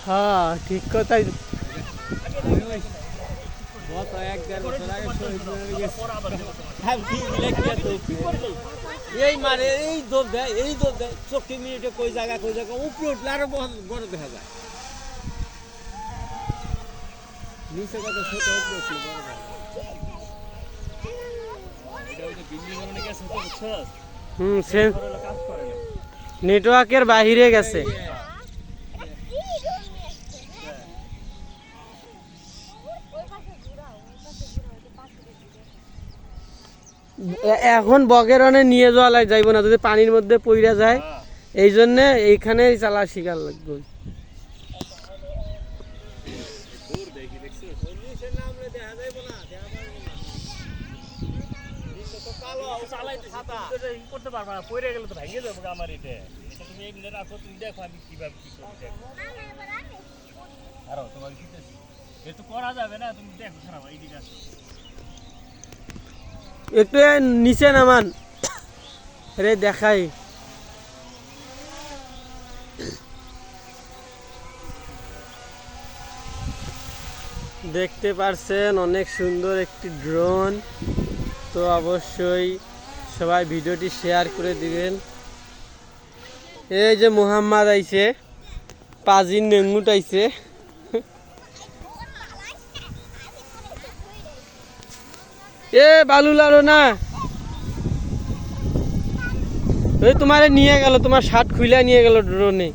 হ্যাঁ ঠিক কথাই। এই মারে এই দোপ দেয় এই দোপ দেয় 40 মিনিটে কই জায়গা উপরে উঠলে আরো বড় দেখা যায়। নিচে কত ছোট উপরে উঠলে বড় দেখা যায়। সে নেটওয়ার্কের বাহিরে গেছে। এখন বগের অনে নিয়ে যাওয়া যাইব না, যদি পানির মধ্যে পইরা যায়, এই জন্য এইখানে চালা শিকার লাগবে। একটু নিচে নামান রে দেখাই। দেখতে পারছেন অনেক সুন্দর একটি ড্রোন। তো অবশ্যই সবাই ভিডিওটি শেয়ার করে দিবেন। এই যে মোহাম্মদ আইছে, পাজির নেঙ্গুট আইছে। এ বালু লালো না, তোমারে নিয়ে গেল, তোমার শার্ট খুলে নিয়ে গেল ড্রোনে।